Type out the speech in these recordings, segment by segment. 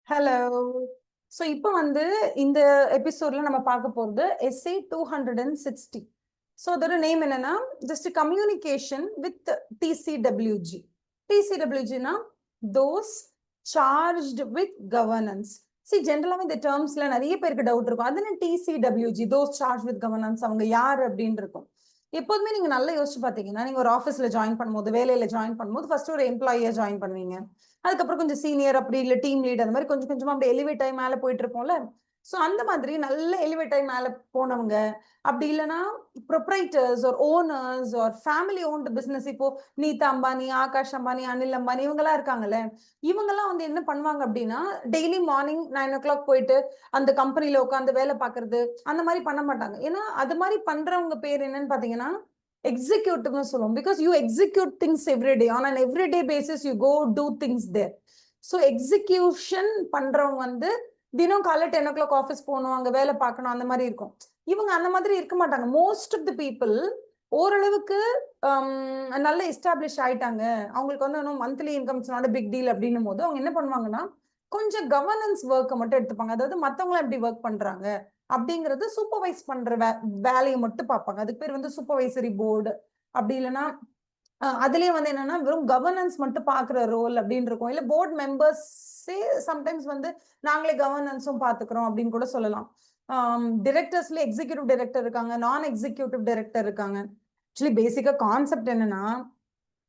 Hello. So இப்போ வந்து இந்த எபிசோட்ல நம்ம பார்க்க போகிறது எஸ்ஏ 260. ஸோ அதோட நேம் என்னன்னா ஜஸ்ட் கம்யூனிகேஷன் வித் டிசிடபிள்யூஜி. டிசிடபிள்யூஜினா தோஸ் சார்ஜ்டு வித் கவர்னன்ஸ். ஜென்ரலாக இந்த டேர்ம்ஸ்ல நிறைய பேருக்கு டவுட் இருக்கும். அது என்ன TCWG, those charge with governance, அவங்க யார் அப்படின்னு இருக்கும். எப்போதுமே நீங்க நல்லா யோசிச்சு பார்த்தீங்கன்னா, நீங்க ஒரு ஆஃபீஸ்ல ஜாயின் பண்ணும்போது, வேலையில ஜாயின் பண்ணும்போது ஃபர்ஸ்ட் ஒரு எம்ப்ளாயியா ஜாயின் பண்ணுவீங்க. அதுக்கப்புறம் கொஞ்சம் சீனியர் அப்படி இல்லை டீம் லீட் அந்த மாதிரி கொஞ்சம் கொஞ்சமா அப்படி எலிவேட் ஆகி மேலே போயிட்டு இருப்போம்ல. ஸோ அந்த மாதிரி நல்ல எலிவேட் ஆகி மேலே போனவங்க, அப்படி இல்லைன்னா ப்ரொப்ரைட்டர்ஸ் ஒரு ஓனர்ஸ் ஒரு ஃபேமிலி ஓன்டு பிஸ்னஸ், இப்போ நீதா அம்பானி, ஆகாஷ் அம்பானி, அனில் அம்பானி இவங்கெல்லாம் இருக்காங்கல்ல. இவங்கெல்லாம் வந்து என்ன பண்ணுவாங்க அப்படின்னா, டெய்லி மார்னிங் 9 o'clock போயிட்டு அந்த கம்பெனில உட்காந்து வேலை பார்க்கறது அந்த மாதிரி பண்ண மாட்டாங்க. ஏன்னா அது மாதிரி பண்றவங்க பேர் என்னன்னு பாத்தீங்கன்னா எக்ஸிக்யூட்டிவ்னு சொல்லுவோம். Because you execute things everyday on an everyday basis, you go do things there. So execution பண்றவங்க வந்து தினம் காலை 10 o'clock ஆஃபீஸ் போகணும், அங்க வேலை பார்க்கணும், அந்த மாதிரி இருக்கும். இவங்க அந்த மாதிரி இருக்க மாட்டாங்க. மோஸ்ட் ஆஃப் தி பீப்புள் ஓரளவுக்கு நல்ல எஸ்டாப்ளிஷ் ஆயிட்டாங்க. அவங்களுக்கு வந்து monthly incomes not big deal அப்படின்னும் போது அவங்க என்ன பண்ணுவாங்கன்னா, கொஞ்சம் கவர்னன்ஸ் ஒர்க்கை மட்டும் எடுத்துப்பாங்க. அதாவது மற்றவங்களாம் எப்படி ஒர்க் பண்றாங்க அப்படிங்கறது சூப்பர்வைஸ் பண்ற வேலையை மட்டும் பார்ப்பாங்க. அதுக்கு பேர் வந்து சூப்பர்வைசரி போர்டு. அப்படி இல்லைன்னா அதுலயே வந்து என்னன்னா வெறும் கவர்னன்ஸ் மட்டும் பாக்குற ரோல் அப்படின்னு இருக்கும். இல்ல போர்ட் மெம்பர்ஸே சம்டைம்ஸ் வந்து நாங்களே கவர்னன்ஸும் பாத்துக்கிறோம் அப்படின்னு கூட சொல்லலாம். டிரெக்டர்ஸ்ல எக்ஸிக்யூட்டிவ் டைரக்டர் இருக்காங்க, நான் எக்ஸிக்யூட்டிவ் டைரக்டர் இருக்காங்க. ஆக்சுவலி பேசிக்கா கான்செப்ட் என்னன்னா,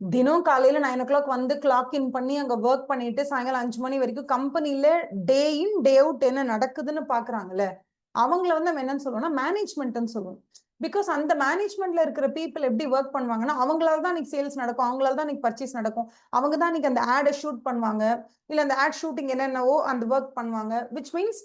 தினம் காலையில 9 o'clock வந்து கிளாக் இன் பண்ணி அங்க ஒர்க் பண்ணிட்டு சாயங்காலம் 5 மணி வரைக்கும் கம்பெனில டே இன் டே அவுட் என்ன நடக்குதுன்னு பாக்குறாங்கல்ல, அவங்கள வந்து நம்ம என்னன்னு சொல்லுவோம்னா மேனேஜ்மெண்ட்னு சொல்லுவோம். பிகாஸ் அந்த மேனேஜ்மெண்ட்ல இருக்கிற பீப்புள் எப்படி ஒர்க் பண்ணுவாங்கன்னா, அவங்களால தான் இன்னைக்கு சேல்ஸ் நடக்கும், அவங்களால தான் இன்னைக்கு பர்ச்சேஸ் நடக்கும், அவங்க தான் இன்னைக்கு அந்த ஆடை ஷூட் பண்ணுவாங்க, இல்ல அந்த ஆட் ஷூட்டிங் என்னென்னவோ அந்த ஒர்க் பண்ணுவாங்க. விச் மீன்ஸ்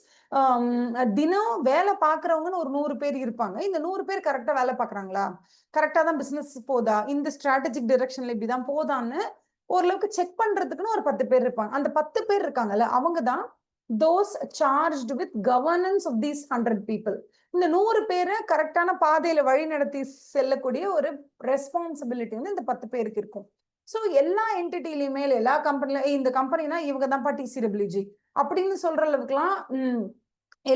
தினம் வேலை பார்க்கறவங்கன்னு ஒரு 100 பேர் இருப்பாங்க. இந்த 100 பேர் கரெக்டா வேலை பார்க்கறாங்களா, கரெக்டா தான் பிசினஸ் போதா, இந்த ஸ்ட்ராட்டஜிக் டைரக்ஷன்ல இப்படிதான் போதான்னு ஓரளவுக்கு செக் பண்றதுக்குன்னு ஒரு 10 பேர் இருப்பாங்க. அந்த 10 பேர் இருக்காங்கல்ல, அவங்க தான் those charged with governance of these 100 people. இந்த 100 பேரை கரெக்டான பாதையில வழி நடத்தி செல்லக்கூடிய ஒரு ரெஸ்பான்சிபிலிட்டி வந்து இந்த 10 பேருக்கு இருக்கும். ஸோ எல்லா என்டிட்டிலையுமே எல்லா கம்பெனில இந்த கம்பெனினா இவங்க தான்ப்பா டிசிடபிள்யூஜி அப்படின்னு சொல்ற அளவுக்குலாம்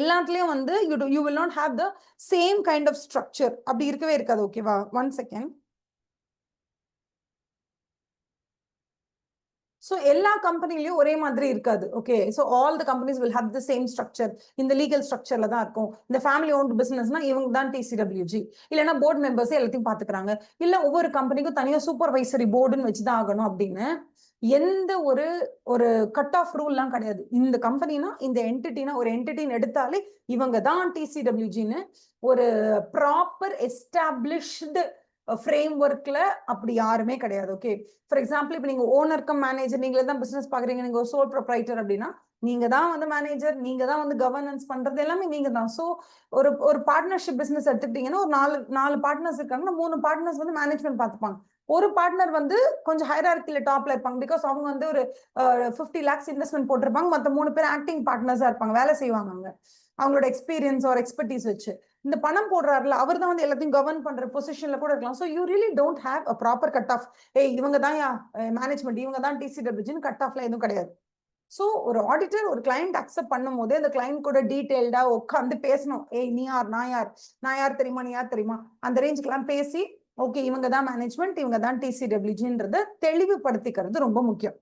எல்லாத்துலயும் வந்து you will not have the same kind of structure. அப்படி இருக்கவே இருக்காது. ஓகேவா, 1 செகண்ட். ஸோ எல்லா கம்பெனிலையும் ஒரே மாதிரி இருக்காது. Okay, so all the companies will have the same structure. இந்த லீகல் ஸ்ட்ரக்சர்ல தான் இருக்கும். இந்த ஃபேமிலி ஓன்ட் பிசினஸ்னா இவங்க தான் டிசிடபிள்யூஜி, இல்லைன்னா போர்ட் மெம்பர்ஸே எல்லாத்தையும் பார்த்துக்கிறாங்க, இல்லை ஒவ்வொரு கம்பெனிக்கும் தனியாக சூப்பர்வைசரி போர்டுன்னு வச்சுதான் ஆகணும் அப்படின்னு எந்த ஒரு ஒரு கட் ஆஃப் ரூல்லாம் கிடையாது. இந்த கம்பெனினா இந்த என்டிட்டினா ஒரு என்டிட்டின்னு எடுத்தாலே இவங்க தான் டிசிடபிள்யூஜின்னு ஒரு ப்ராப்பர் எஸ்டாப்ளிஷ்டு ஃப்ரேம் ஒர்க்ல அப்படி யாருமே கிடையாது. ஓகே, ஃபார் எக்ஸாம்பிள் இப்போ நீங்க ஓனர் கம் மேனேஜர், நீங்களே தான் பிசினஸ் பாக்குறீங்க, நீங்க ஒரு சோல் ப்ரொப்ரைட்டர் அப்படின்னா நீங்க தான் வந்து மேனேஜர், நீங்க தான் வந்து கவர்னன்ஸ் பண்றது எல்லாமே நீங்க தான். ஸோ ஒரு ஒரு பார்ட்னர்ஷிப் பிசினஸ் எடுத்துக்கிட்டீங்கன்னா ஒரு நாலு பார்ட்னர்ஸ் இருக்காங்கன்னா 3 பார்ட்னர்ஸ் வந்து மேனேஜ்மெண்ட் பார்த்துப்பாங்க. ஒரு பார்ட்னர் வந்து கொஞ்சம் ஹைரார்கில டாப்ல இருப்பாங்க. பிகாஸ் அவங்க வந்து ஒரு 50 lakhs இன்வெஸ்ட்மெண்ட் போட்டிருப்பாங்க. மற்ற 3 பேர் ஆக்டிங் பார்ட்னர்ஸா இருப்பாங்க, வேலை செய்வாங்க அவங்க அவங்களோட எக்ஸ்பீரியன்ஸ் ஒரு எக்ஸ்பர்டீஸ் வச்சு. இந்த பணம் போடுறாருல அவர் தான் வந்து எல்லாத்தையும் கவர்ன் பண்ற பொசிஷன்ல கூட இருக்கலாம். So you really don't have a proper cut off. இவங்க தான் மேனேஜ்மெண்ட், இவங்க தான் டிசிடபிள்யூஜின்னு கட் ஆஃப்ல எதுவும் கிடையாது. ஸோ ஒரு ஆடிட்டர் ஒரு கிளைண்ட் அக்செப்ட் பண்ணும் போது அந்த கிளைண்ட் கூட டீடைல்டா உட்காந்து பேசணும். நீ யார், நான் யார் தெரியுமா, நீ யார் தெரியுமா, அந்த ரேஞ்சுக்கெல்லாம் பேசி ஓகே இவங்க தான் மேனேஜ்மெண்ட், இவங்க தான் டிசிடபிள்யூஜின்றத தெளிவுபடுத்திக்கிறது ரொம்ப முக்கியம்.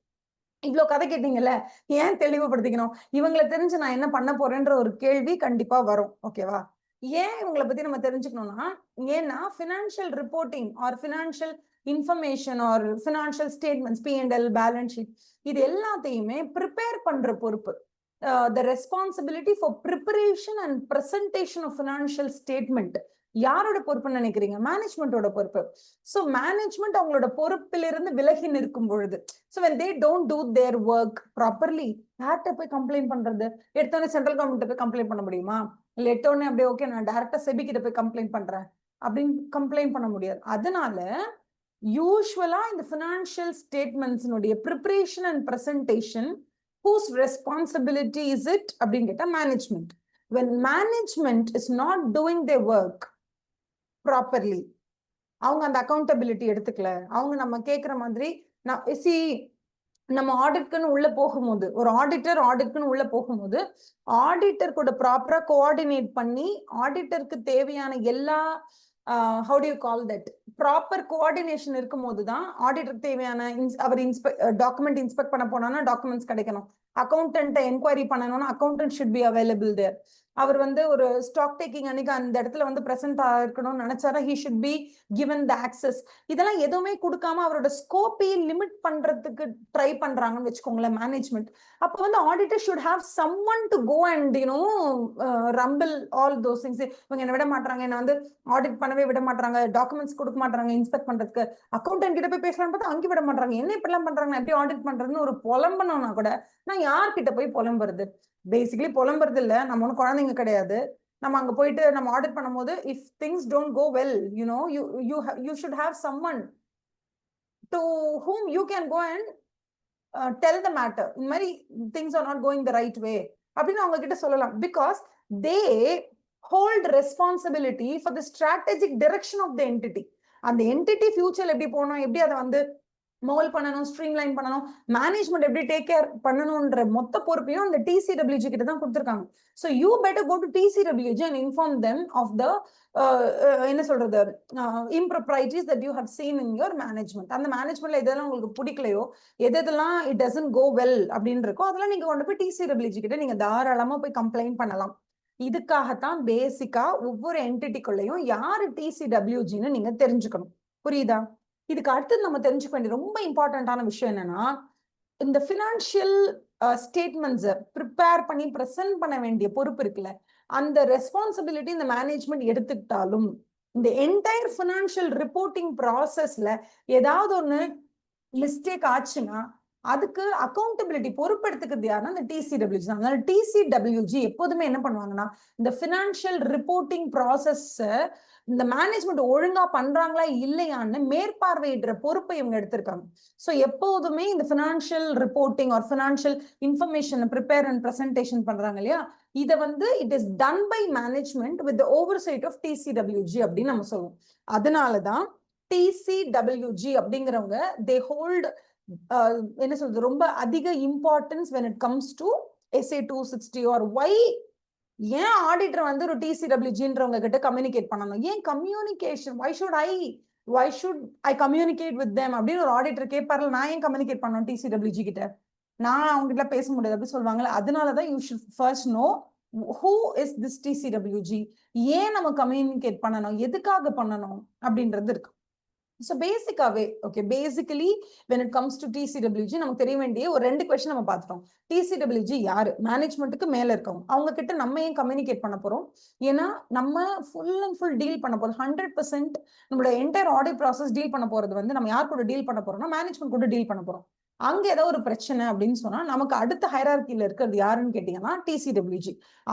இவ்வளவு கதை கேட்டீங்கல்ல, ஏன் தெளிவுபடுத்திக்கணும், இவங்களை தெரிஞ்சு நான் என்ன பண்ண போறேன்ற ஒரு கேள்வி கண்டிப்பா வரும். ஓகேவா, ஏன் இவங்களை பத்தி நம்ம தெரிஞ்சுக்கணும்னா, ஏன்னா financial reporting or financial information or financial statements, P&L, balance sheet, இது எல்லாத்தையுமே ப்ரிப்பேர் பண்ற பொறுப்பு, the responsibility for preparation and presentation of financial statement யாரோட பொறுப்புன்னு நினைக்கிறீங்க? மேனேஜ்மெண்டோட பொறுப்பு. ஸோ மேனேஜ்மெண்ட் அவங்களோட பொறுப்பிலிருந்து விலகி நிற்கும் பொழுது, so when they don't do their work properly, யார்கிட்ட போய் கம்ப்ளைண்ட் பண்றது? எடுத்தோடனே சென்ட்ரல் கவர்மெண்ட் போய் கம்ப்ளைண்ட் பண்ண முடியுமா? இல்லை எடுத்தோடனே அப்படியே ஓகே நான் டைரக்டா செபி கிட்ட போய் கம்ப்ளைண்ட் பண்றேன் அப்படின்னு கம்ப்ளைண்ட் பண்ண முடியாது. அதனால யூஸ்வலா இந்த பினான்சியல் ஸ்டேட்மெண்ட்ஸ்னுடைய preparation and presentation whose responsibility is it அப்படின்னு கேட்டா management. when management is not doing their work properly, அவங்க அந்த அக்கௌண்டபிலிட்டி எடுத்துக்கல, அவங்க நம்ம கேட்குற மாதிரி நம்ம ஆடிட்க்குன்னு உள்ள போகும்போது, ஒரு ஆடிட்க்குன்னு உள்ள போகும்போது ஆடிட்டர் கூட ப்ராப்பரா கோஆர்டினேட் பண்ணி ஆடிட்டருக்கு தேவையான எல்லா how to you call that proper coordination இருக்கும்போது தான் ஆடிட்டருக்கு தேவையான அவர் டாக்குமெண்ட் இன்ஸ்பெக்ட் பண்ண போனா டாக்குமெண்ட்ஸ் கிடைக்கணும். அக்கௌண்டன்ட் என்கொயரி பண்ணணும்னா அக்கௌண்டன்ட் ஷுட் பி அவைலபிள் தேர். அவர் வந்து ஒரு ஸ்டாக் டேக்கிங் அன்னைக்கு அந்த இடத்துல வந்து பிரசன்ட் இருக்கணும்னு நினைச்சாரா he should be given the access. இதெல்லாம் எதுவுமே கொடுக்காம அவரோட ஸ்கோப்பையும் லிமிட் பண்றதுக்கு ட்ரை பண்றாங்கன்னு வச்சுக்கோங்களேன் மேனேஜ்மெண்ட். அப்போ வந்து auditor should have someone to go and rumble all those things. இவங்க என்ன விட மாட்டாங்க, என்ன வந்து ஆடிட் பண்ணவே விட மாட்டாங்க, டாக்குமெண்ட்ஸ் கொடுக்க மாட்டாங்க இன்ஸ்பெக்ட் பண்றதுக்கு, அக்கௌண்டன்ட் கிட்ட போய் பேசலாம்னு பார்த்தா அங்கே விட மாட்டாங்க, என்ன இப்படிலாம் பண்றாங்க, எப்படி ஆடிட் பண்றதுன்னு ஒரு புலம்பணும்னா கூட நான் யார்கிட்ட போய் புலம்புறது? பேசிக்கலி புலம்புறது இல்ல, நம்ம ஒன்னும் குழந்தைங்க கிடையாது. நம்ம அங்க போயிட்டு நம்ம ஆடிட் பண்ணும்போது if things don't go well you should have someone to whom you can go and tell the matter. இந்த மாதிரி things are not going the right way அப்படின்னு அவங்க கிட்ட சொல்லலாம். because they hold responsibility for the strategic direction of the entity. அந்த entity future எப்படி போகணும், எப்படி அதை வந்து மோல் பண்ணணும், ஸ்ட்ரீம்லைன் பண்ணணும், மேனேஜ்மெண்ட் எப்படி டேக் கேர் பண்ணணும்ன்ற மொத்த பொறுப்பையும் அந்த TCWG கிட்ட தான் கொடுத்துருக்காங்க. So you better go to TCWG and inform them of the என்ன சொல்றது improprieties that you have seen in your management. அந்த மேனேஜ்மெண்ட்ல எதெல்லாம் உங்களுக்கு பிடிக்கலையோ, எதெல்லாம் it doesn't go well அப்படின்னு இருக்கோ அதெல்லாம் நீங்க கொண்டு போய் TCWG கிட்ட நீங்க தாராளமா போய் கம்ப்ளைண்ட் பண்ணலாம். இதுக்காகத்தான் பேசிக்கா ஒவ்வொரு என்டிட்டிக்குள்ளேயும் யாரு TCWGன்னு நீங்க தெரிஞ்சுக்கணும். புரியுதா? இதுக்கு அடுத்து நம்ம தெரிஞ்சுக்க வேண்டிய ரொம்ப இம்பார்ட்டன்டான விஷயம் என்னன்னா, இந்த பினான்சியல் ஸ்டேட்மெண்ட்ஸை ப்ரிப்பேர் பண்ணி ப்ரெசென்ட் பண்ண வேண்டிய பொறுப்பு இருக்குல்ல, அந்த ரெஸ்பான்சிபிலிட்டி இந்த மேனேஜ்மெண்ட் எடுத்துக்கிட்டாலும் இந்த என்டையர் பினான்சியல் ரிப்போர்ட்டிங் ப்ராசஸ்ல ஏதாவது ஒன்று மிஸ்டேக் ஆச்சுன்னா அதுக்கு அக்கௌண்டபிலிட்டி பொறுப்பெடுத்துக்கிறது யாருன்னா இந்த TCWG தான். அதனால TCWG எப்போதுமே என்ன பண்ணுவாங்கன்னா, இந்த பினான்சியல் ரிப்போர்ட்டிங் ப்ராசஸ் இந்த மேனேஜ்மெண்ட் ஒழுங்கா பண்றாங்களா இல்லையான்னு மேற்பார்வையிடுற பொறுப்பை இவங்க எடுத்திருக்காங்க. ஸோ எப்போதுமே இந்த financial reporting or financial information prepare and presentation பண்றாங்க இல்லையா, இதை வந்து it is done by management with oversight of TCWG அப்படின்னு நம்ம சொல்லுவோம். அதனாலதான் TCWG அப்படிங்கிறவங்க தே ஹோல்ட் என்ன சொல்றது ரொம்ப அதிக importance when it comes to SA 260 or why. ஏன் ஆடிட்டர் வந்து ஒரு TCWGன்றவங்க கிட்ட கம்யூனிகேட் பண்ணணும்? ஏன் communication why should I communicate with them அப்படின்னு ஒரு ஆடிட்டர் கேட்பார்ல, நான் ஏன் கம்யூனிகேட் பண்ணணும் TCWG கிட்ட, நான் அவங்க கிட்ட பேச முடியாது அப்படி சொல்லுவாங்கல்ல. அதனாலதான் you should first know who is this TCWG, ஏன் நம்ம கம்யூனிகேட் பண்ணணும், எதுக்காக பண்ணணும் அப்படின்றது இருக்கு. ஸோ பேசிக்காவே okay, basically when it comes to TCWG நமக்கு தெரிய வேண்டிய ஒரு 2 கொஸ்டின் நம்ம பார்த்துட்டோம். TCWG யாரு? மேனேஜ்மெண்ட்டுக்கு மேல இருக்கவங்க. அவங்க கிட்ட நம்ம ஏன் கம்யூனிகேட் பண்ண போறோம்? ஏன்னா நம்ம ஃபுல் அண்ட் ஃபுல் டீல் பண்ண போறோம். 100% நம்மளோட என்டையர் ஆடிட் ப்ராசஸ் டீல் பண்ண போறது வந்து நம்ம யார் கூட டீல் பண்ண போறோம்னா மேனேஜ்மெண்ட் கூட டீல் பண்ண போறோம். அங்க ஏதோ ஒரு பிரச்சனை அப்படின்னு சொன்னா நமக்கு அடுத்த ஹைரார்கில இருக்கிறது யாருன்னு கேட்டீங்கன்னா TCWG.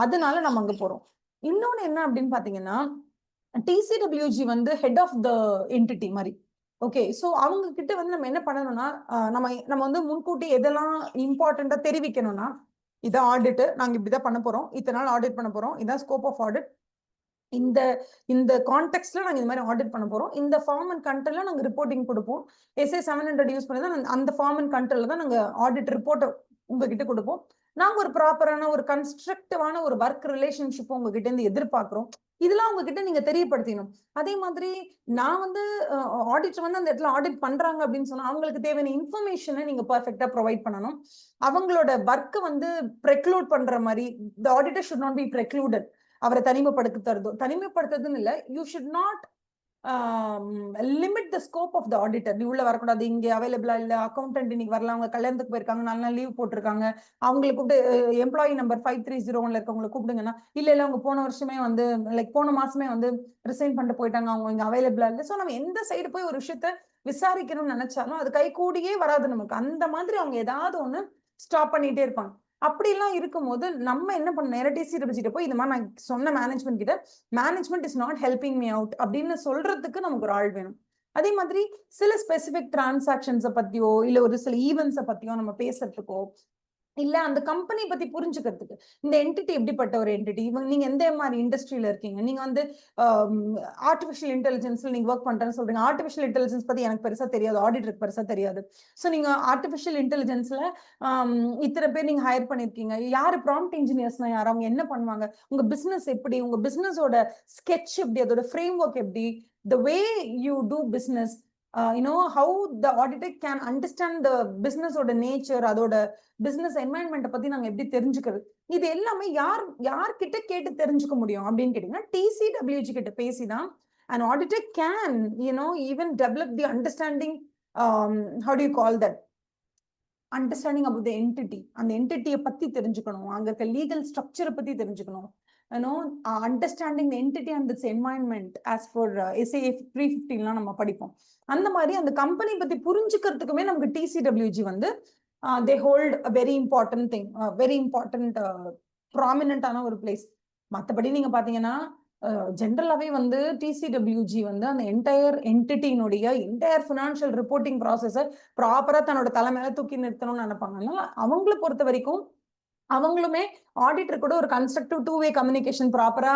அதனால நம்ம அங்க போறோம். இன்னொன்னு என்ன அப்படின்னு பாத்தீங்கன்னா, TCWG வந்து ஹெட் ஆஃப் த என்டிட்டி மாதிரி. ஓகே, ஸோ அவங்க கிட்ட வந்து நம்ம என்ன பண்ணணும்னா, நம்ம வந்து முன்கூட்டி எதெல்லாம் இம்பார்ட்டண்டா தெரிவிக்கணும்னா, இதான் ஆடிட், நாங்க இப்படிதான் பண்ண போறோம், இத்தனை நாள் ஆடிட் பண்ண போறோம், இதான் ஸ்கோப் ஆஃப் ஆடிட், இந்த கான்டெக்ட்ல நாங்க இந்த மாதிரி ஆடிட் பண்ண போறோம், இந்த ஃபார்ம் அண்ட் கண்ட்ரோல்ல நாங்க ரிப்போர்ட்டிங் கொடுப்போம், SA 700 யூஸ் பண்ணி தான் அந்த ஃபார்ம் அண்ட் கண்ட்ரோல்ல தான் நாங்க ஆடிட் ரிப்போர்ட் உங்ககிட்ட கொடுப்போம். நாங்க ஒரு ப்ராப்பரான ஒரு கன்ஸ்ட்ரக்டிவான ஒரு ஒர்க் ரிலேஷன்ஷிப் உங்ககிட்ட இருந்து எதிர்பார்க்கிறோம். இதெல்லாம் உங்ககிட்ட நீங்க தெரியப்படுத்தணும். அதே மாதிரி நான் வந்து ஆடிட்டர் வந்து அந்த இடத்துல ஆடிட் பண்றாங்க அப்படின்னு சொன்னா அவங்களுக்கு தேவையான இன்ஃபர்மேஷனை நீங்க பர்ஃபெக்டா ப்ரொவைட் பண்ணணும். அவங்களோட ஒர்க்கை வந்து ப்ரெக்ளூட் பண்ற மாதிரி the auditor should not be precluded. அவரை தனிமைப்படுத்துறதுன்னு இல்லை, you should not limit the scope of the auditor. நீ உள்ள வரக்கூடாது, இங்க அவைலபிளா இல்ல, அக்கௌண்டன்ட் இன்னைக்கு வரலாம், அவங்க கல்யாணத்துக்கு போயிருக்காங்க, 4 நாள் லீவ் போட்டிருக்காங்க, அவங்களை கூப்பிட்டு எம்ப்ளாயி நம்பர் 5301 இருக்கவங்களை கூப்பிடுங்கன்னா, இல்ல அவங்க போன வருஷமே வந்து போன மாசமே வந்து ரிசைன் பண்ணிட்டு போயிட்டாங்க, அவங்க இங்க அவைலபிளா இல்லை. ஸோ நம்ம எந்த சைடு போய் ஒரு விஷயத்த விசாரிக்கணும்னு நினைச்சாலும் அது கை கூடியே வராது நமக்கு. அந்த மாதிரி அவங்க ஏதாவது ஒண்ணு ஸ்டாப் பண்ணிட்டே இருப்பாங்க. அப்படி எல்லாம் இருக்கும்போது நம்ம என்ன பண்ண, நேரா TCWG போய் இந்த மாதிரி நான் சொன்ன மேனேஜ்மெண்ட் கிட்ட management is not helping me out அப்படின்னு சொல்றதுக்கு நமக்கு ஒரு ஆள் வேணும். அதே மாதிரி சில ஸ்பெசிபிக் டிரான்சாக்ஷன்ஸை பத்தியோ இல்ல ஒரு சில ஈவெண்ட்ஸை பத்தியோ நம்ம பேசுறதுக்கோ இல்ல அந்த கம்பெனி பத்தி புரிஞ்சுக்கிறதுக்கு, இந்த என்டிட்டி எப்படிப்பட்ட ஒரு என்டிட்டி, இவங்க நீங்க எந்த மாதிரி இண்டஸ்ட்ரியில இருக்கீங்க, நீங்க வந்து ஆர்டிஃபிஷியல் இன்டெலிஜென்ஸ்ல நீங்க ஒர்க் பண்றேன்னு சொல்றீங்க. ஆர்டிஃபிஷியல் இன்டெலிஜென்ஸ் பத்தி எனக்கு பெருசா தெரியாது, ஆடிட்டருக்கு பெருசா தெரியாது. ஸோ நீங்க ஆர்டிஃபிஷியல் இன்டெலிஜென்ஸ்ல இத்தனை பேர் நீங்க ஹையர் பண்ணிருக்கீங்க, யாரு ப்ராம்ப்ட் இன்ஜினியர்ஸ்னா யார், அவங்க என்ன பண்ணுவாங்க, உங்க பிசினஸ் எப்படி, உங்க பிசினஸோட ஸ்கெட்ச் எப்படி, அதோட ஃப்ரேம் ஒர்க் எப்படி, the way you do business, how the auditor can understand the business ஓட நேச்சர், அதோட பிசினஸ் என்வாயன்மெண்ட் பத்தி நாங்க எப்படி தெரிஞ்சுக்கிறது, இது எல்லாமே யார்கிட்ட கேட்டு தெரிஞ்சுக்க முடியும் அப்படின்னு கேட்டீங்கன்னா TCWG கிட்ட பேசிதான் an auditor can even develop the understanding, how do you call that, understanding about the entity, அந்த என்டிட்டியை பத்தி தெரிஞ்சுக்கணும், அங்க இருக்க லீகல் ஸ்ட்ரக்சரை பத்தி தெரிஞ்சுக்கணும், understanding entity and it's environment as for SAA 315 நம்ம படிப்போம். அந்த மாதிரி அந்த கம்பெனி பத்தி புரிஞ்சுக்கிறதுக்குமே நமக்கு TCWG வந்து they hold a very important thing, very important ப்ராமினன்டான ஒரு பிளேஸ். மற்றபடி நீங்க பாத்தீங்கன்னா ஜென்ரலாவே வந்து TCWG வந்து அந்த என்டையர் என்டிட்டியினுடைய என்டையர் ஃபினான்ஷியல் ரிப்போர்ட்டிங் ப்ராசஸை ப்ராப்பரா தன்னோட தலைமையில தூக்கி நிறுத்தணும்னு நினைப்பாங்க. அதனால அவங்கள பொறுத்த வரைக்கும் அவங்களுமே ஆடிட்டர் கூட ஒரு கன்ஸ்ட்ரக்டிவ் 2-way கம்யூனிகேஷன் ப்ராப்பரா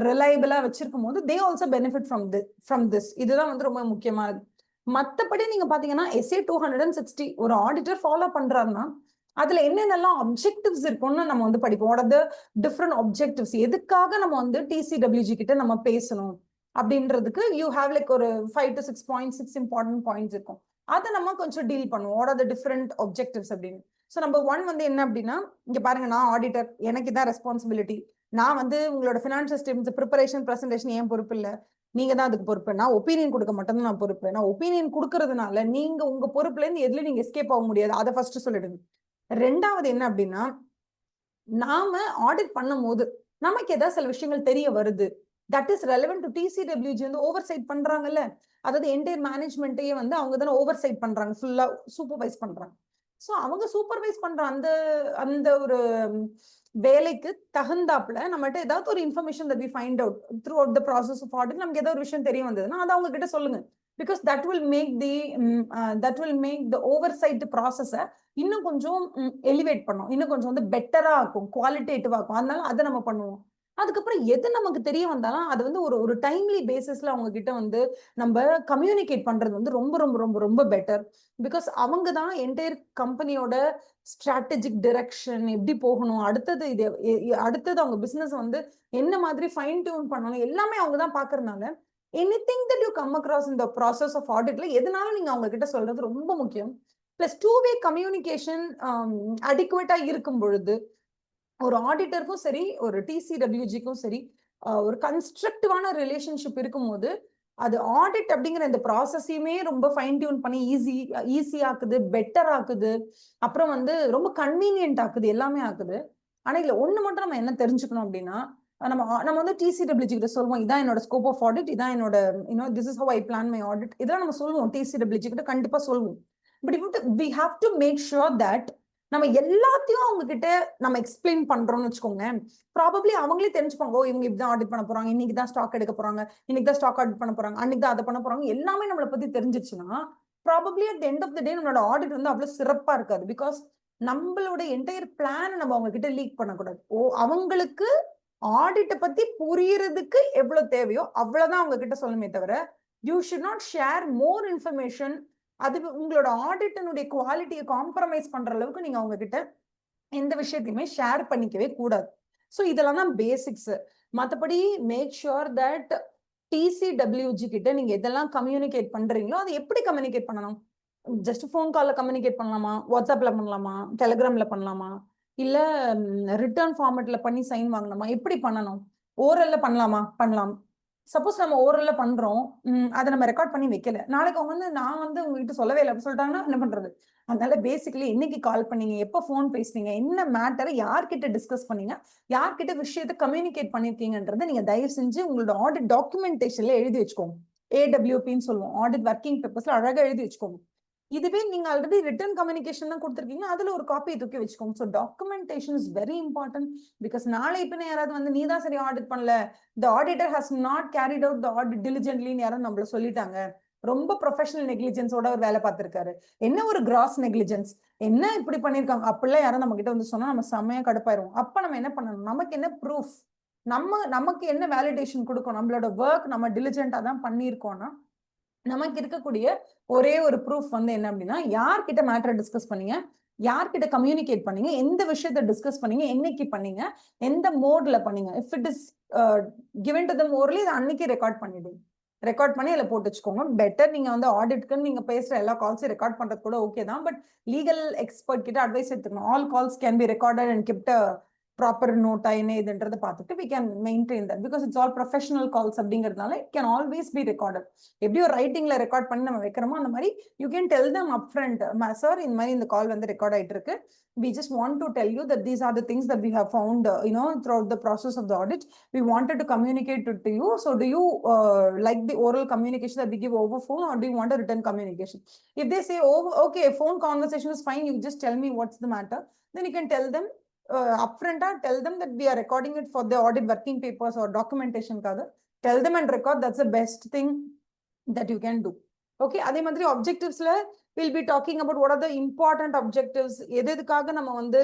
ரிலையபிளா வச்சிருக்கும் போது they also benefit from this. இதுதான் வந்து ரொம்ப முக்கியமானது. மற்றபடி நீங்க பாத்தீங்கன்னா SA 260 ஒரு ஆடிட்டர் ஃபாலோ பண்றாருன்னா அதுல என்னென்னலாம் அப்ஜெக்டிவ்ஸ் இருக்கும்னு நம்ம வந்து படிப்போம். What are the different objectives, எதுக்காக நம்ம வந்து TCWG கிட்ட நம்ம பேசணும் அப்படின்றதுக்கு யூ ஹேவ் லைக் ஒரு 5 to 6 points, 6 இம்பார்ட்டன்ட் பாயிண்ட்ஸ் இருக்கும். அதை நம்ம கொஞ்சம் டீல் பண்ணுவோம். What are the different objectives அப்படின்னு. ஸோ நம்பர் 1 வந்து என்ன அப்படின்னா, இங்க பாருங்க, நான் ஆடிட்டர், எனக்கு இதான் ரெஸ்பான்சிபிலிட்டி. நான் வந்து உங்களோட ஃபினான்ஷியல் ஸ்டேட்மெண்ட்ஸ் ப்ரிப்பரேஷன் பிரசன்டேஷன் ஏன் பொறுப்பு இல்லை, நீங்க தான் அதுக்கு பொறுப்பு. நான் ஒப்பீனியன் கொடுக்க மட்டும்தான் நான் பொறுப்பு. நான் ஒப்பீனியன் கொடுக்கறதுனால நீங்க உங்க பொறுப்புல இருந்து எதுல நீங்க எஸ்கேப் ஆக முடியாது, அதை ஃபர்ஸ்ட் சொல்லிடுங்க. ரெண்டாவது என்ன அப்படின்னா, நாம ஆடிட் பண்ணும் போது நமக்கு ஏதாவது சில விஷயங்கள் தெரிய வருது, that is relevant to TCWG வந்து ஓவர் சைட் பண்றாங்கல்ல, அதாவது என்டையர் மேனேஜ்மெண்ட்டையே வந்து அவங்க தானே ஓவர் சைட் பண்றாங்க, ஃபுல்லா சூப்பர்வைஸ் பண்றாங்க. ஸோ அவங்க சூப்பர்வைஸ் பண்ற அந்த அந்த ஒரு வேலைக்கு தகுந்தாப்புல நம்மகிட்ட ஏதாவது ஒரு information that we find out throughout the process of audit, நமக்கு ஏதாவது ஒரு விஷயம் தெரிய வந்ததுன்னா அதை அவங்க கிட்ட சொல்லுங்க. Because that will make the oversight ப்ராசஸை இன்னும் கொஞ்சம் எலிவேட் பண்ணும், இன்னும் கொஞ்சம் வந்து பெட்டரா இருக்கும், குவாலிட்டேட்டிவா இருக்கும். அதனால அதை நம்ம பண்ணுவோம். அதுக்கப்புறம் எது நமக்கு தெரிய வந்தாலும் அது வந்து ஒரு டைம்லி பேசிஸ்ல அவங்க கிட்ட வந்து நம்ம கம்யூனிகேட் பண்றது வந்து ரொம்ப ரொம்ப ரொம்ப ரொம்ப பெட்டர். பிகாஸ் அவங்க தான் என்டையர் கம்பெனியோட ஸ்ட்ராட்டஜிக் டிரெக்ஷன் எப்படி போகணும், அடுத்தது அவங்க பிசினஸ் வந்து என்ன மாதிரி ஃபைன் டியூன் பண்ணணும், எல்லாமே அவங்க தான் பாக்குறதுனால anything that you come across இந்த ப்ராசஸ் ஆஃப் ஆடிட்ல எதனாலும் நீங்க அவங்க கிட்ட சொல்றது ரொம்ப முக்கியம். பிளஸ் 2-way கம்யூனிகேஷன் அடிக்குவேட்டா இருக்கும் பொழுது ஒரு ஆடிட்டருக்கும் சரி ஒரு TCWGக்கும் சரி ஒரு கன்ஸ்ட்ரக்டிவான ரிலேஷன்ஷிப் இருக்கும்போது அது ஆடிட் அப்படிங்கிற இந்த ப்ராசஸையுமே ரொம்ப ஃபைன் டியூன் பண்ணி ஈஸி ஆக்குது, பெட்டர் ஆக்குது, அப்புறம் வந்து ரொம்ப கன்வீனியன்ட் ஆக்குது, எல்லாமே ஆக்குது. ஆனா இதுல ஒண்ணு மட்டும் நம்ம என்ன தெரிஞ்சுக்கணும் அப்படின்னா, நம்ம வந்து TCWG கிட்ட சொல்லுவோம், இதான் என்னோட ஸ்கோப் ஆஃப் ஆடிட், இதான் என்னோட this is how I plan my audit, இதெல்லாம் நம்ம சொல்லுவோம், TCWG கிட்ட கண்டிப்பா சொல்லுவோம். But we have to make sure that நம்ம எல்லாத்தையும் அவங்க கிட்ட நம்ம எக்ஸ்பிளைன் பண்றோம்னு வச்சுக்கோங்க, ப்ராபப்ளி அவங்களே தெரிஞ்சுப்பாங்க, ஓ இவங்க இப்படிதான் ஆடிட் பண்ண போறாங்க, இன்னைக்கு தான் ஸ்டாக் எடுக்க போறாங்க, இன்னைக்கு தான் ஸ்டாக் ஆடிட் பண்ண போறாங்க, அன்னைக்கு தான் அதை பண்ண போறாங்க, எல்லாமே நம்மளை பத்தி தெரிஞ்சிச்சுன்னா probably at end of the day நம்மளோட ஆடிட் வந்து அவ்வளவு சிறப்பா இருக்காது. பிகாஸ் நம்மளோட என்டையர் பிளான் நம்ம அவங்க கிட்ட லீக் பண்ணக்கூடாது. அவங்களுக்கு ஆடிட்டை பத்தி புரியறதுக்கு எவ்வளவு தேவையோ அவ்வளவுதான் அவங்க கிட்ட சொல்லணுமே தவிர you should not share more information. அது உங்களோட ஆடிட்டினுடைய குவாலிட்டியை காம்ப்ரமைஸ் பண்ற அளவுக்கு நீங்க அவங்க கிட்ட எந்த விஷயத்தையுமே ஷேர் பண்ணிக்கவே கூடாது. ஸோ இதெல்லாம் தான் பேசிக்ஸ். மற்றபடி மேக் ஷுர் தட் TCWG கிட்ட நீங்க எதெல்லாம் கம்யூனிகேட் பண்றீங்களோ அதை எப்படி கம்யூனிகேட் பண்ணணும். ஜஸ்ட் ஃபோன் கால்ல கம்யூனிகேட் பண்ணலாமா, வாட்ஸ்அப்ல பண்ணலாமா, டெலிகிராம்ல பண்ணலாமா, இல்ல ரிட்டர்ன் ஃபார்மேட்ல பண்ணி சைன் வாங்கணுமா, எப்படி பண்ணணும், ஓரல்ல பண்ணலாமா, பண்ணலாம். சப்போஸ் நம்ம ஓரல்ல பண்றோம், அதை நம்ம ரெக்கார்ட் பண்ணி வைக்கல, நாளைக்கு அவங்க வந்து நான் வந்து உங்ககிட்ட சொல்லவே இல்லை அப்படின்னு சொல்லிட்டாங்கன்னா என்ன பண்றது. அதனால பேசிக்கலி இன்னைக்கு கால் பண்ணீங்க, எப்போ ஃபோன் பேசுனீங்க, என்ன மேட்டரை யார்கிட்ட டிஸ்கஸ் பண்ணீங்க, யார்கிட்ட விஷயத்தை கம்யூனிகேட் பண்ணிருக்கீங்கன்றதை நீங்க தயவு செஞ்சு உங்களோட ஆடிட் டாக்குமெண்டேஷன்ல எழுதி வச்சுக்கோங்க. AWPன்னு சொல்லுவோம், ஆடிட் ஒர்க்கிங் பேப்பர்ஸ்ல அழகா எழுதி வச்சுக்கோங்க. இதுவே நீங்க ஆல்ரெடி ரிட்டர்ன் கம்யூனிகேஷன் தான் கொடுத்துருக்கீங்க, அதுல ஒரு காப்பி தூக்கி வச்சுக்கோங்க. So documentation is very important. Because நாளை இப்ப யாராவது வந்து நீ தான் சரி ஆடிட் பண்ணல, the auditor has not carried out the audit டிலிஜென்ட்லின்னு யாரும் நம்மள சொல்லிட்டாங்க, ரொம்ப ப்ரொஃபஷனல் நெக்லிஜென்ஸோட ஒரு வேலை பார்த்திருக்காரு, என்ன ஒரு கிராஸ் நெக்லிஜென்ஸ், என்ன இப்படி பண்ணிருக்காங்க அப்படிலாம் யாரும் நம்ம கிட்ட வந்து சொன்னா நம்ம செம்மையா கடுப்பாயிருவோம். அப்ப நம்ம என்ன பண்ணணும், நமக்கு என்ன ப்ரூஃப், நமக்கு என்ன வேலிடேஷன் கொடுக்கும், நம்மளோட ஒர்க் நம்ம டிலிஜென்டா தான் பண்ணியிருக்கோம்னா நமக்கு இருக்கக்கூடிய ஒரே ஒரு ப்ரூஃப் வந்து என்ன அப்படின்னா, யார்கிட்ட மேட்டரை டிஸ்கஸ் பண்ணீங்க, யார்கிட்ட கம்யூனிகேட் பண்ணீங்க, எந்த விஷயத்த டிஸ்கஸ் பண்ணீங்க, என்னைக்கு பண்ணீங்க, எந்த மோட்ல பண்ணீங்க. If it is given to them orally, இதை அன்னைக்கு ரெக்கார்ட் பண்ணிடுங்க. ரெக்கார்ட் பண்ணி அதில் போட்டு வச்சுக்கோங்க. பெட்டர் நீங்க வந்து ஆடிட்க்குன்னு நீங்க பேசுற எல்லா கால்ஸையும் ரெக்கார்ட் பண்றது கூட ஓகே தான். பட் லீகல் எக்ஸ்பர்ட் கிட்ட அட்வைஸ் எடுத்துக்கணும். All calls can be recorded and gift proper NOTA என்ன இதுன்றதை பார்த்துட்டு we can maintain that because it's all professional calls அப்படிங்கிறதுனால it can always be recorded. எப்படி ஒரு ரைட்டிங்ல ரெக்கார்ட் பண்ணி நம்ம வைக்கிறோமோ அந்த மாதிரி you can tell them upfront, sir இந்த மாதிரி இந்த கால் வந்து ரெக்கார்ட் ஆயிட்டு இருக்கு, we just want to tell you that these are the things that we have found throughout the process of the audit. We wanted to communicate it to you, so do you like the oral communication that we give over phone, or do you want a written communication? If they say, oh okay, phone conversation is fine, you just tell me what's the matter, then you can tell them upfront, tell them that we are recording it for the audit working papers or documentation kaga. Tell them and record. That's the best thing that you can do. Okay, அதே மாதிரி objectivesல we'll be talking about what are the important objectives, எதுக்காக நம்ம வந்து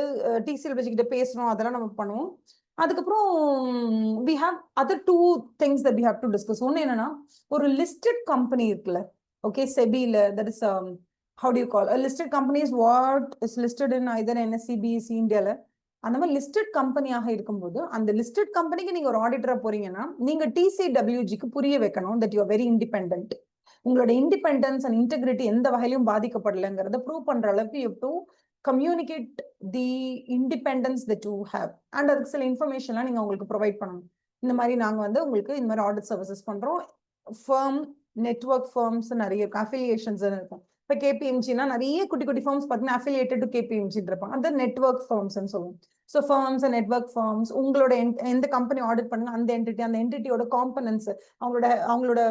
TCL வச்சுக்கிட்ட பேசணும், அதெல்லாம் நம்ம பண்ணுவோம். அதுக்கப்புறம் we have other two things that we have to discuss. ஒன்னு என்னன்னா, ஒரு listed company இருக்குல்ல, okay, SEBI-ல, that is how do you call a listed company is what is listed in either NSE, BSE, India-ல. அந்த மாதிரி லிஸ்டட் கம்பெனியாக இருக்கும்போது அந்த listed கம்பெனிக்கு நீங்க ஒரு ஆடிட்டரா போறீங்கன்னா நீங்க TCWG-க்கு புரிய வைக்கணும் that you are very independent. உங்களோட இண்டிபெண்டன்ஸ் அண்ட் இன்டெகிரிட்டி எந்த வகையிலும் பாதிக்கப்படலைங்கிறத ப்ரூவ் பண்ற அளவுக்கு you have to communicate the independence that you have. And அதுக்கு சில இன்ஃபர்மேஷன்லாம் நீங்க உங்களுக்கு ப்ரொவைட் பண்ணணும். இந்த மாதிரி நாங்க வந்து உங்களுக்கு இந்த மாதிரி ஆடிட் சர்வீசஸ் பண்றோம். ஃபர்ம் நெட்வொர்க் ஃபர்ம்ஸ் நிறைய இருக்கும், அஃபிலியேஷன்ஸ் இருக்கும். இப்போ KPMGனா நிறைய குட்டி குட்டி ஃபார்ம்ஸ் பார்த்தீங்கன்னா அஃபிலியேட்டட் டு KPMG இருப்பாங்க, அந்த நெட்வொர்க் ஃபார்ம்ஸ்ன்னு சொல்லுவோம். So firms and network firms உங்களோட எந்த கம்பெனி ஆடிட் பண்ணுங்க அந்த என்டிட்டியோட காம்பனன்ஸ், அவங்களோட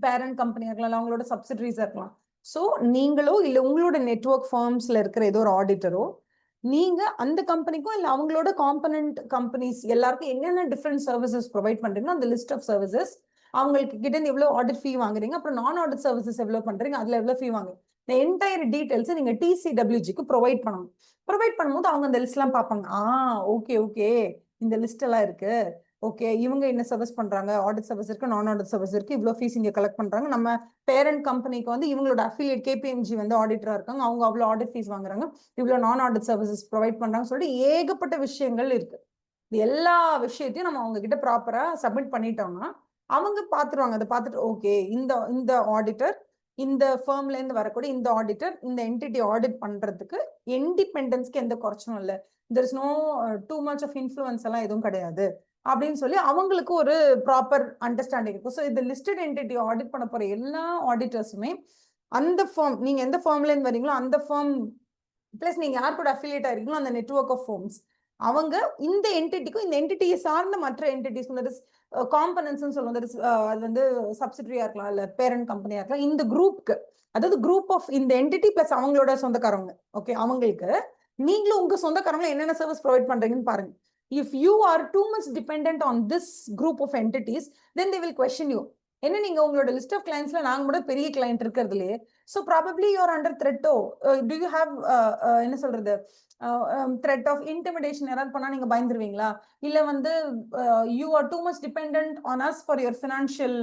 பேரண்ட் கம்பெனியா இருக்கலாம், அவங்களோட சப்சிடரிஸா இருக்கலாம். ஸோ நீங்களோ இல்லை உங்களோட நெட்வொர்க் ஃபார்ம்ஸ்ல இருக்கிற ஏதோ ஒரு ஆடிட்டரோ நீங்க அந்த கம்பெனிக்கும் இல்லை அவங்களோட காம்பனன்ட் கம்பெனிஸ் எல்லாருக்கும் என்னென்ன டிஃப்ரெண்ட் சர்வீசஸ் ப்ரொவைட் பண்றீங்கன்னா அந்த லிஸ்ட் ஆஃப் சர்வீசஸ், அவங்களுக்கு கிட்ட இருந்து எவ்வளவு ஆடிட் ஃபீ வாங்குறீங்க, அப்புறம் நான் ஆடிட் சர்வீசஸ் எவ்வளவு பண்றீங்க, அதுல எவ்வளவு ஃபீ வாங்குறீங்க, இந்த என்டையர் டீடைல்ஸ் நீங்க TCWG-க்கு ப்ரொவைட் பண்ணணும். ப்ரொவைட் பண்ணும்போது அவங்க அந்த லிஸ்ட் எல்லாம் பார்ப்பாங்க. ஓகே ஓகே, இந்த லிஸ்ட் எல்லாம் இருக்கு, ஓகே இவங்க என்ன சர்வீஸ் பண்றாங்க, ஆடிட் சர்வீஸ் இருக்கு, நான் ஆடிட் சர்வீஸ் இருக்கு, இவ்வளவு ஃபீஸ் இங்க கலெக்ட் பண்றாங்க, நம்ம பேரண்ட் கம்பெனிக்கு வந்து இவங்களோட அஃபிலியேட் KPMG வந்து ஆடிட்டரா இருக்காங்க, அவங்க அவ்வளவு ஆடிட் ஃபீஸ் வாங்குறாங்க, இவ்வளவு நான் ஆடிட் சர்வீசஸ் ப்ரொவைட் பண்றாங்க சொல்லிட்டு ஏகப்பட்ட விஷயங்கள் இருக்கு. எல்லா விஷயத்தையும் நம்ம அவங்க கிட்ட ப்ராப்பரா சப்மிட் பண்ணிட்டோம்னா அவங்க பாத்துருவாங்க. அதை பார்த்துட்டு ஓகே இந்த ஆடிட்டர், இந்த ஃபர்ம்ல இருந்து வரக்கூடிய இந்த ஆடிட்டர் இந்த என்டிட்டி ஆடிட் பண்றதுக்கு இண்டிபெண்டன்ஸ்க்கு எந்த குறைச்சும் இல்லை, there is no too much of influence எல்லாம் எதுவும் கிடையாது அப்படின்னு சொல்லி அவங்களுக்கு ஒரு ப்ராப்பர் அண்டர்ஸ்டாண்டிங் இருக்கும். ஸோ இந்த லிஸ்டட் என்டிட்டி ஆடிட் பண்ண போற எல்லா ஆடிட்டர்ஸுமே அந்த ஃபார்ம், நீங்க எந்த ஃபார்ம்ல இருந்து வரீங்களோ அந்த ஃபார்ம் பிளஸ் நீங்க யார் கூட அஃபிலியேட் ஆயிருக்கீங்களோ அந்த நெட்வொர்க் ஆஃப் ஃபார்ம்ஸ், அவங்க இந்த என்டிட்டிக்கும் இந்த என்டிட்டியை சார்ந்த மற்ற என்டிட்டிஸ் காம்பனன்ஸ் சொல்லுவோம், அது வந்து சப்சிடரியா இருக்கலாம் இல்ல பேரண்ட் கம்பெனியா இருக்கலாம், இந்த குரூப்க்கு, அதாவது குரூப் ஆஃப் இந்த என்டிட்டி பிளஸ் அவங்களோட சொந்தக்காரங்க, ஓகே அவங்களுக்கு நீங்களும் உங்க சொந்தக்காரங்களை என்னென்ன சர்வீஸ் ப்ரொவைட் பண்றீங்கன்னு பாருங்க. If you are too much dependent on this group of entities, then they will question you. என்ன நீங்க உங்களோட லிஸ்ட் ஆஃப் கிளைண்ட்ஸ்ல நாங்க கூட பெரிய கிளைண்ட் இருக்கிறதுலயே, ஸோ ப்ராபப்ளி யூஆர் அண்டர் த்ரெட்டோ, டு யூ ஹேவ் என்ன சொல்றது த்ரெட் ஆஃப் இன்டிமிடேஷன் யாராவது பண்ணா நீங்க பயந்துருவீங்களா, இல்ல வந்து you are too much dependent on us for your financial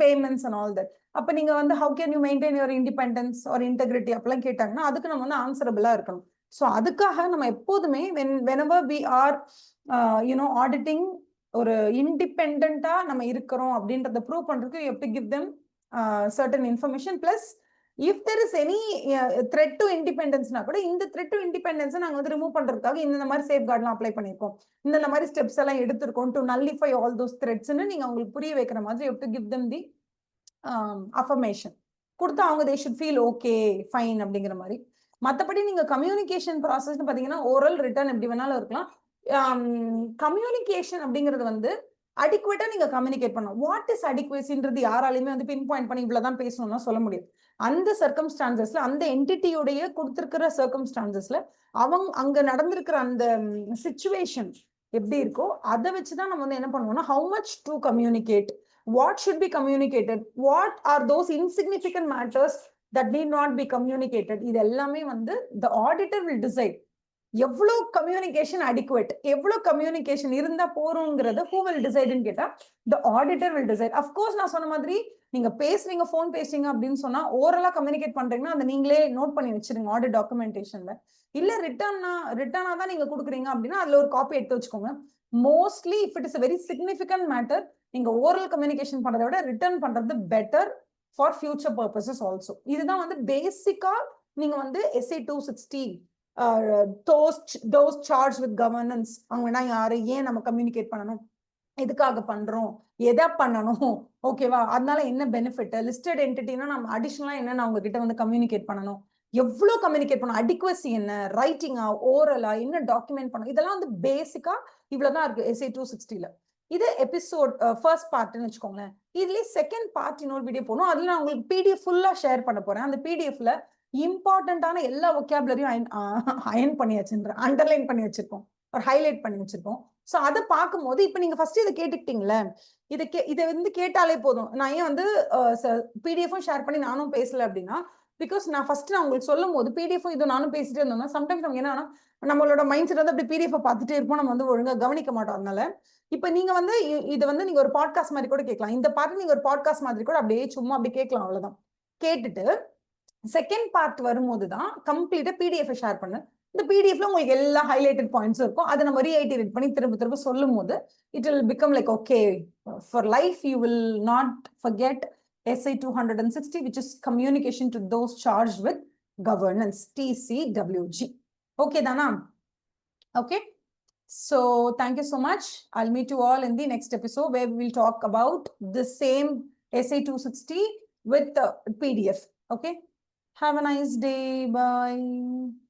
payments and all that. அப்ப நீங்க வந்து how can you maintain your independence or integrity அப்பெல்லாம் கேட்டாங்கன்னா அதுக்கு நம்ம வந்து ஆன்சரபிளா இருக்கணும். ஸோ அதுக்காக நம்ம எப்போதுமே whenever we are auditing ஒரு இண்டிபெண்டா நம்ம இருக்கிறோம் அப்படின்றத ப்ரூவ் பண்றதுக்கு you have to give them certain information plus if there is any threat to independence-னா கூட இந்த threat to independence நாங்க வந்து ரிமூவ் பண்றதுக்காக இந்த மாதிரி சேஃப்கார்ட்லாம் அப்ளை பண்ணிருக்கோம், இந்த மாதிரி ஸ்டெப்ஸ் எல்லாம் எடுத்திருக்கோம் டு nullify all those threats-னு நீங்க அவங்களுக்கு புரிய வைக்கிற மாதிரி you have to give them the affirmation கொடுத்தா அவங்க they should feel okay fine அப்படிங்கிற மாதிரி. மற்றபடி நீங்க கம்யூனிகேஷன் ப்ராசஸ்னு பாத்தீங்கன்னா ஓரல் ரிட்டர்ன் எப்படி வேணாலும் இருக்கலாம். கம்யூனிகேஷன் அப்படிங்கிறது வந்து அடிக்குவேட்டா நீங்க கம்யூனிகேட் பண்ணணும். வாட் இஸ் அடிக்குவேசின்றது யாராலையுமே வந்து பின் பாயிண்ட் பண்ணி இவ்வளவுதான் பேசணும்னா சொல்ல முடியாது. அந்த சர்க்கம்ஸ்டான்சஸ்ல அந்த என்டிட்டியோடைய கொடுத்திருக்கிற சர்க்கம்ஸ்டான்சஸ்ல அங்க நடந்திருக்கிற அந்த சிச்சுவேஷன் எப்படி இருக்கோ அதை வச்சுதான் நம்ம வந்து என்ன பண்ணுவோம்னா how much to communicate, what should be communicated, what are those insignificant matters that need not be communicated. இது எல்லாமே வந்து the auditor will decide. எவ்வளோ கம்யூனிகேஷன் அடிக்குவேட், எவ்வளோ கம்யூனிகேஷன் இருந்தா போறோங்கிறத who will decide ன்னு கேட்டா the auditor will decide. Of course நான் சொன்ன மாதிரி நீங்க பேசுறீங்க, ஃபோன் பேசுறீங்க அப்படின்னு சொன்னா ஓரலா கம்யூனிகேட் பண்றீங்கன்னா அந்த நீங்களே நோட் பண்ணி வச்சிருங்க ஆடிட் டாக்குமெண்டேஷன்ல. இல்ல ரிட்டர்னா தான் நீங்க கொடுக்குறீங்க அப்படின்னா அதுல ஒரு காப்பி எடுத்து வச்சுக்கோங்க. Mostly if it is very significant matter, நீங்க ஓரல் கம்யூனிகேஷன் பண்றதை விட ரிட்டர்ன் பண்றது better for future purposes also. இதுதான் வந்து பேசிக்கா நீங்க வந்து SA 260 those charged with governance, அவங்கன்னா யாரு, ஏன் நம்ம கம்யூனிகேட் பண்ணணும், எதுக்காக பண்றோம், எதை பண்ணணும், ஓகேவா, அதனால என்ன பெனிஃபிட், லிஸ்டட் என்டிட்டினா நம்ம அடிஷனலா என்னன்னு அவங்க கிட்ட வந்து கம்யூனிகேட் பண்ணணும், எவ்வளவு கம்யூனிகேட் பண்ணணும், அடிக்குவசி என்ன, ரைட்டிங்கா, ஓரலா, என்ன டாக்குமெண்ட் பண்ணணும், இதெல்லாம் வந்து பேசிக்கா இவ்வளவுதான் இருக்கு SA 260ல. இது எபிசோட் ஃபர்ஸ்ட் பார்ட்னு வச்சுக்கோங்களேன். இதுலயே செகண்ட் பார்ட் இன்னொரு வீடியோ போகணும். அதுல நான் உங்களுக்கு PDF ஃபுல்லா ஷேர் பண்ண போறேன். அந்த PDFல இம்பார்ட்டன்டான எல்லா ஒகேபுலரியும் அயன் பண்ணி வச்சிருக்கேன், அண்டர்லைன் பண்ணி வச்சிருக்கோம், ஒரு ஹைலைட் பண்ணி வச்சிருக்கோம். ஸோ அதை பார்க்கும்போது இப்ப நீங்க ஃபர்ஸ்ட் இதை கேட்டுக்கிட்டீங்களே, இதை வந்து கேட்டாலே போதும். நான் ஏன் வந்து PDF-உம் ஷேர் பண்ணி நானும் பேசல அப்படின்னா, பிகாஸ் நான் ஃபர்ஸ்ட் நான் உங்களுக்கு சொல்லும் போது PDF-உம் இதுவும் நானும் பேசிட்டே இருந்தோம்னா சம்டைம்ஸ் நமக்கு என்னன்னா நம்மளோட மைண்ட் செட் வந்து அப்படி PDF பார்த்துட்டே இருப்போம், நம்ம வந்து ஒழுங்கா கவனிக்க மாட்டோம். அதனால இப்ப நீங்க வந்து இதை வந்து நீங்க ஒரு பாட்காஸ்ட் மாதிரி கூட கேட்கலாம். இந்த பார்ட் நீங்க ஒரு பாட்காஸ்ட் மாதிரி கூட அப்படியே சும்மா அப்படி கேட்கலாம், அவ்வளவுதான். கேட்டுட்டு செகண்ட் பார்ட் வரும்போது தான் கம்ப்ளீட்டா PDF ஷேர் பண்ணு. இந்த PDFல உங்களுக்கு எல்லா ஹைலைட்டட் பாயிண்ட்ஸும் இருக்கும். அதை நம்ம ரீஐட்டரேட் பண்ணி திரும்ப சொல்லும் போது it will become like okay for life. You will not forget SA 260, which is communication to those charged with governance, TCWG. Okay dana? Okay, so thank you so much. I'll meet you all in the next episode where we will talk about the same SA 260 with PDF. Okay, have a nice day. Bye.